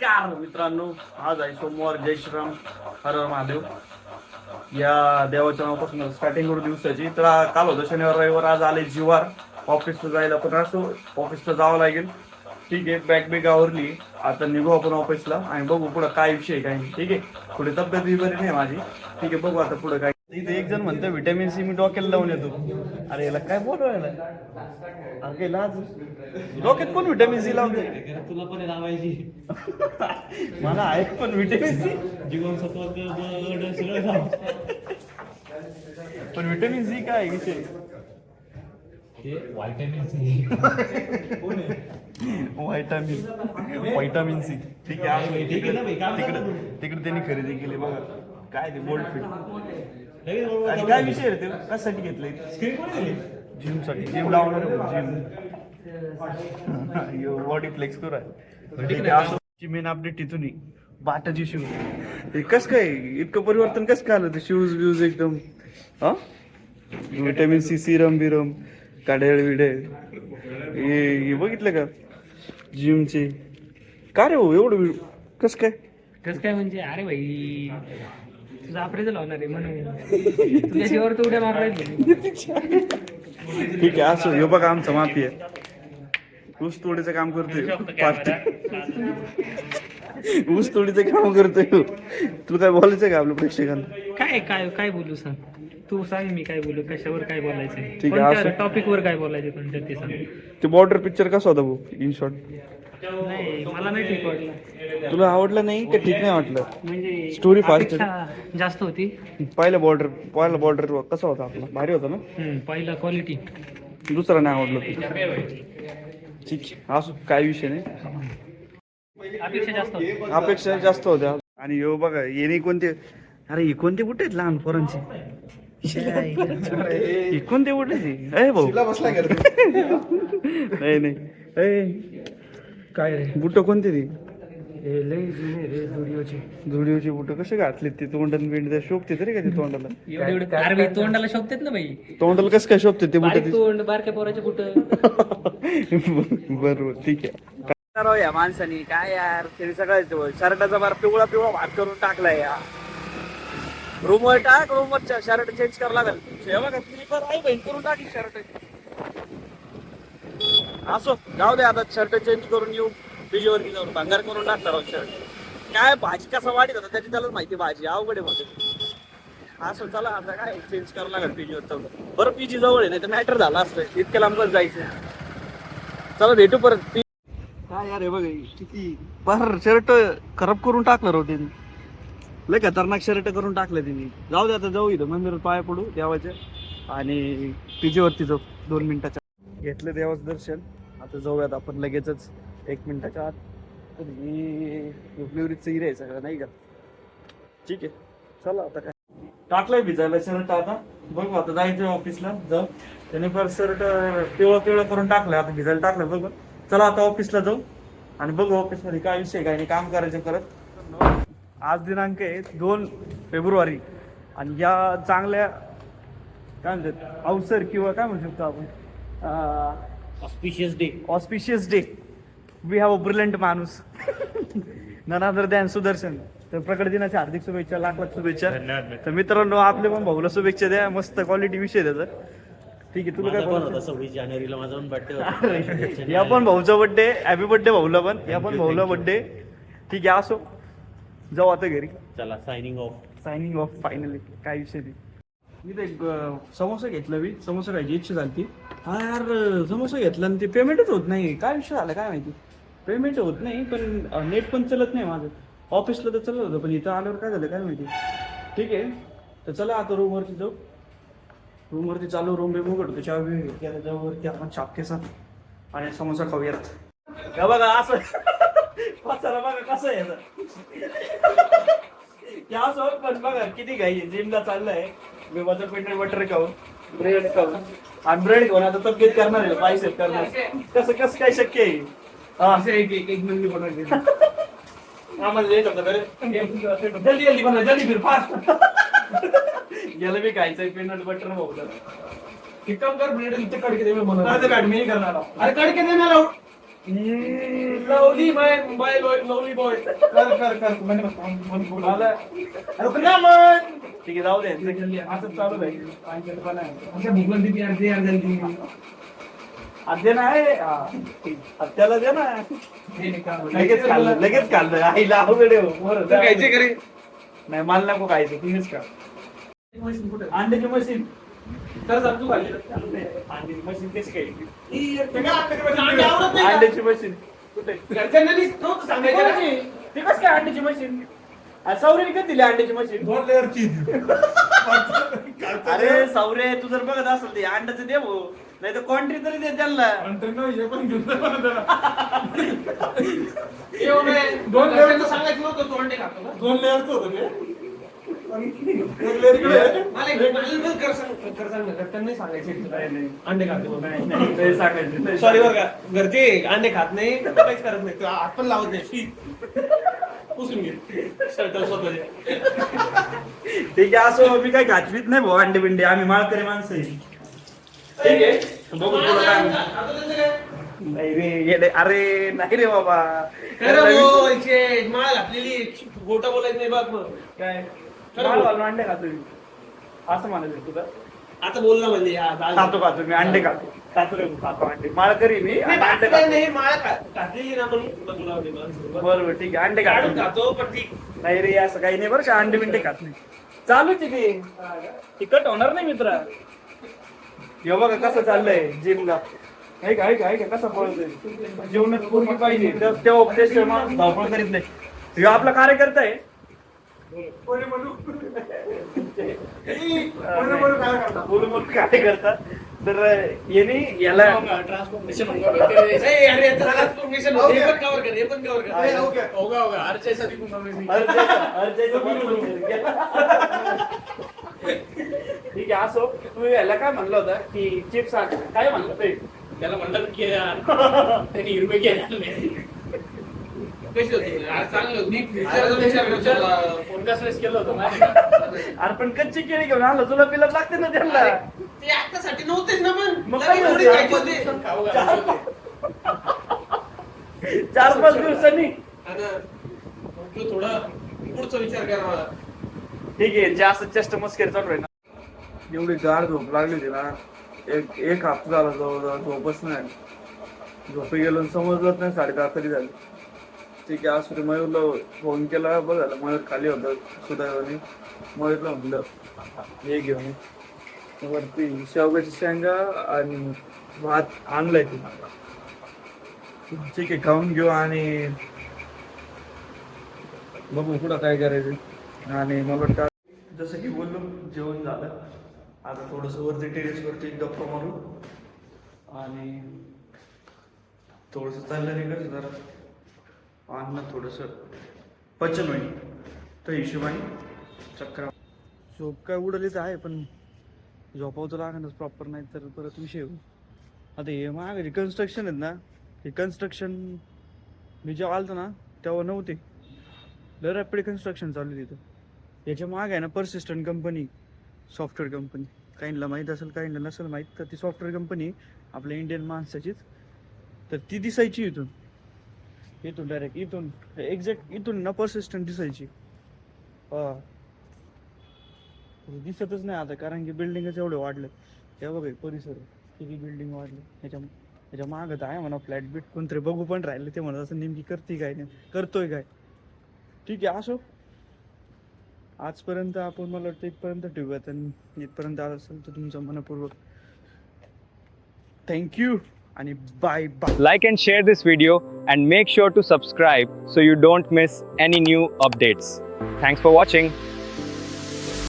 मित्रांनो, आज आहे सोमवार. जय श्रीराम, हर हर महादेव. या देवाच्या नावापासून स्टार्टिंग करू दिवसाची. तर काल होतं शनिवार रविवार, आज आले जीवार ऑफिसला जायला. पण असं ऑफिसला जावं लागेल. ठीक आहे, बॅग आवरली. आता निघू आपण ऑफिसला आणि बघू पुढं काय विषय काय. ठीक आहे, थोडी तब्येत बरी नाही माझी. ठीक आहे, बघू आता पुढं काय. इथे एक जण म्हणतं व्हिटॅमिन सी मी डोक्याला लावून येतो. अरे याला काय बोलवायला अरे लाज. डोक्यात कोण व्हिटॅमिन सी लावते? तुला पण लावायची. मला आहे पण व्हिटॅमिन सी. जीवनसत्व पण व्हिटॅमिन सी काय विषय? Vitamin C. Vitamin C. ठीक आहे, तिकडे त्यांनी खरेदी केली बघा. काय ते गोल्ड फिट आणि काय विषय आहे ते? कशासाठी घेतलंय? जिम साठी. जिम लावणार जिम बॉडी फ्लेक्स करू आहे. मेन अपडेट इथून बाटाची शूज. हे कस काय इतकं परिवर्तन कसं काय आलं? ते शूज व्यूज एकदम हा. व्हिटॅमिन सी सिरम बिरम काढेळ विडेळ हे बघितलं का जिमचे? का रे हो एवढं कस काय म्हणजे अरे भाई तुझा अप्रेजल होणार आहे म्हणून तुझ्या जीवावर तर उड्या मारायचं. ठीक आहे, असं हे बघा आमचं माफी आहे. ऊस तोडीचं काम करतोय. ऊस तोडीचं काम करतोय. तुला काय बोलायचं का आपल्या प्रेक्षकांना? काय काय काय बोलू सांग तू. सांग मी काय बोलू, कशावर काय बोलायचं, ठीक आहे, टॉपिक वर काय बोलायचं कोणत्या ते सांग. ते बॉर्डर पिक्चर कसा होता भाऊ इन शॉर्ट? नाही मला नाही ठीक वाटलं. तुला आवडलं नाही का? ठीक नाही वाटलं म्हणजे स्टोरी फास्ट जास्त होती. पहिला बॉर्डर कसा होता आपला? भारी होता ना पहिला क्वालिटी. दुसरा नाही आवडलं. ठीक आहे, असो काय विषय नाही. अपेक्षा जास्त होत्या. आणि यो बघा येणे कोणते. अरे हे कोणते बुट आहेत लहान पोरांचे? हे कोणते बुट आहेत? अरे भाऊ नाही नाही काय रे बुट कोणते ती? लई जुने रे जुडिओची बुट कसे घातले? ते तोंडाला बिंड शोभते तरी का ते तोंडाला? अरे तोंडाला शोभतेत ना बाई. तोंडाला कसं काय शोभते ते बुट? तोंड बारक्या पोराचे बुट. बरोबर, ठीक आहे. काय करावं या माणसाने? काय यार, त्यांनी सगळं शर्टाचा बार पिवळा भात करून टाकलाय या. रूमवर टाक, रूमवरच्या शर्ट चेंज करावं लागेल. स्लीपर आहे बहीण करून टाकली शर्ट. असो जाऊ दे, आता शर्ट चेंज करून येऊ. बिजीवरती जाऊन भंगार करून टाकणार शर्ट. काय भाजी कसा वाढीत होता त्याची त्यालाच माहिती. भाजी अवघड आहे मध्ये. असं चला आता काय चेंज करावं लागेल पीजीवर जाऊन. बरं पीजी जवळ आहे, नाही तर मॅटर झाला असतं. इतक्या लांब जायचं. चला भेटू परत. काय यार हे बघ किती पर शर्ट खराब करून टाकलं राव त्यांनी. लय खतरनाक शर्ट करून टाकलं त्यांनी. जाऊ दे, आता जाऊ इथं मंदिरात पाया पडू देवाच्या आणि पीजीवरती जाऊ 2 मिनिटाच्या. घेतलं देवाचं दर्शन. आता जाऊयात आपण लगेचच 1 मिनिटाच्या आत. तर फ्लेवरीचं हिरे आहे सगळं नाही का? ठीक आहे, चला आता काय टाकलंय भिजायला शर्ट. आता बघू, आता जायचं ऑफिसला. जाऊ त्याने पर शर्ट पिवळं करून टाकलंय. आता भिजायला टाकलंय. बघू चला आता ऑफिसला जाऊ आणि बघू ऑफिसमध्ये काय विषय काय नाही. काम करायचं करत. आज दिनांक आहे 2 फेब्रुवारी आणि या चांगल्या काय म्हणतात अवसर किंवा काय म्हणू शकतो आपण auspicious day we have a brilliant माणूस नन अदर दॅन सुदर्शन. तर प्रकट दिनाच्या हार्दिक शुभेच्छा, लाख शुभेच्छा. तर मित्रांनो आपले पण भाऊला शुभेच्छा द्या. मस्त क्वालिटी विषय त्याचा. ठीक आहे, तुला काय बोलतो? 26 जानेवारीला माझा पण बर्थडे. या पण भाऊचा बर्थडे. हॅपी बर्थडे भाऊला पण. या पण भाऊला बर्थडे. ठीक आहे, असो जाऊ आता घरी. चला सायनिंग ऑफ फायनली. काय विषय नाही. मी ते समोसा घेतला. मी समोसा खायची इच्छा झाली. हा यार समोसा घेतला आणि ते पेमेंटच होत नाही. काय विषय झाला काय माहिती. पेमेंट होत नाही पण नेट पण चलत नाही माझं. ऑफिसला तर चलत होतं पण इथं आल्यावर काय झालं काय माहिती. ठीक आहे, तर चला आता रूमवरती जाऊ. रूमवरती चालू. रूम बी उघडतो त्याच्यावर जवळवरती आपण चापकेसात आणि समोसा खाऊयात. का बघा असं बघा कसं आहे यासोबत. पण बघा किती घाई. जिमला चाललंय मी. माझं पेंटर बटर खाऊन ब्रेड खाऊन आणि ब्रेड घेऊन आता तब्येत करणार आहे. बायसेप करणार. कसं काय शक्य आहे? एक मिनिट बनवायची आम्हाला लेट होतं जल्दी बनवा जल्दी फिर फास्ट. गेलं मी खायचंय पेनट बटर भाऊ. काम कर ब्रेड इथे कडके दे. मी मी करणार. अरे कडके दे मला. Lovely bye Mumbai lovely boy कर म्हणे रुक ना मन. ठीक आहे जाऊ दे असं चालू आहे आमच्या भूगोल किती अर्धी अर्धी दे ना आहे त्याला दे ना. लगेच खाल्लं आईला अवघड आहे हो. बरं, द्या. खायचे करे नाही मला नको खायचं तुम्हीच का. अंड्याची मशीन तर तू खाल्ली अंड्याची मशीन कशी काय अंडे आवडत नाही का? अंड्याची मशीन कुठे घरच्यांना नव्हतं सांगायचं ना. ते कसं काय अंड्याची मशीन सौर्याने कधी दिली अंड्याची मशीन. 2 लेअरची अरे सौर्य तू जर बघत असेल ते अंड्याचं दे भाऊ नाही तर कॉन्ट्री तरी दे त्यांना. हे पण घेऊन जा म्हणा त्याला. दोन घरच्यांना सांगायचं नव्हतं तू अंडे खातो का? 2 लेअरचं होतं ते. एक लेअर इकडे. मला कर सांग घरच्यांना सांगायचे अंडे खातो ते सांगायचं सॉरी बरं का घरचे अंडे खात नाही तर काहीच करत नाही हात पण लावत नाही पुसून घे शर्ट स्वतःचे. ठीक आहे असं मी काही घातवीत नाही भाऊ अंडे बिंडे आम्ही माळकरी माणसं आहे. ठीक आहे बघू तुला काय नाही रे येडे. अरे नाही रे बाबा माळ घातलेली गोटा बोलायचं नाही बघ मग काय खरं बोल. अंडे खातो मी असं म्हणायचं तुला. आता बोलला म्हणजे खातो मी अंडे खातो रे खातो अंडे माळकरी मी आणि अंडे खातो. नाही माळ घातलेली ना म्हणून तुला आवडली माणसं. बरोबर ठीक आहे अंडे काढून खातो खातो पण ती नाही रे असं काही नाही बरं का अंडे बिंडे खात नाही. चालूच आहे ते तिकट होणार नाही मित्रा. हे बघा कसं चाललंय जिमला. आहे का कसं पळतोय जीवनात पूर्ण पाहिजे तेव्हा उपदेश माणूस धावपळ करीत नाही. हे आपला कार्यकर्ता आहे. बोलून काय करतात तर याने याला ट्रान्सफॉर्मेशन अरे ट्रान्सफॉर्मेशन हे पण कव्हर कर हे पण कव्हर कर होगा आरचेसाठी ठीक आहे असो. तू याला काय म्हणलं होतं की चिप्स काय म्हणलं ते त्याला म्हणतात की त्यांनी हिरवे केले कशी होती आज चांगली होती फोन कसा केलं होतं माहिती का? अरे पण कच्ची केळी घेऊन आलो तुला पिलप लागते ना त्यांना. ते आत्तासाठी नव्हतेच ना पण मग काय एवढी होतं? खायची होती. खाऊ घालायचे होते. 4-5 दिवसांनी. आता तू थोडा पुढचा विचार कर मला. ठीक आहे जास्त चेष्ट मस्करी चालू आहे ना. एवढी गाढ झोप लागली होती ना एक हप्ता झाला जवळजवळ झोपच नाही. झोपी गेलो समजलंच नाही 10:30 तरी झाली. ठीक आहे असं मयूरला फोन केला बघ झालं मयूर खाली होतं सुदैवाने. मयूरला म्हटलं हे घेऊन ये. वरती शेवग्याची शेंगा आणि भात आणलाय तू. ठीक आहे खाऊन घेऊ आणि बघू पुढं काय करायचं. आणि मला वाटतं जसं की बोललो जेवण झालं. आता थोडंसं वरती टेरेसवरती गप्पा मारू आणि थोडंसं चाललं नाही कसं जरा अन्न थोडंसं पचन होईल तर हिशोबाने चक्र. झोप काय उडलीच आहे पण झोपावं तर लागणारच प्रॉपर नाही तर परत विषय होईल. आता हे मागे कन्स्ट्रक्शन आहेत ना हे कन्स्ट्रक्शन मी जेव्हा आलतो ना तेव्हा नव्हते. लय रॅपिड कन्स्ट्रक्शन चालू आहे तिथं. याच्या मागे आहे ना परसिस्टंट कंपनी सॉफ्टवेअर कंपनी. काहींना माहीत असेल काहींना नसेल माहीत तर ती सॉफ्टवेअर कंपनी आपल्या इंडियन माणसाचीच. तर ती दिसायची इथून डायरेक्ट इथून एक्झॅक्ट इथून ना परसिस्टंट दिसायची. दिसतच नाही आता कारण की बिल्डिंगच एवढे वाढले. हे बघा परिसर किती बिल्डिंग वाढले. याच्या मागं तर आहे म्हणा फ्लॅट बीट कोणतरी बघू पण राहिले ते म्हणत असं नेमकी करते काय नाही करतोय काय. ठीक आहे असो आजपर्यंत आपण मला वाटतं इथपर्यंत ठेवूयात आणि इथपर्यंत आलं असेल तर तुमचं मनपूर्वक थँक्यू आणि bye bye. Like and share this video and make sure to subscribe so you don't miss any new updates. Thanks for watching.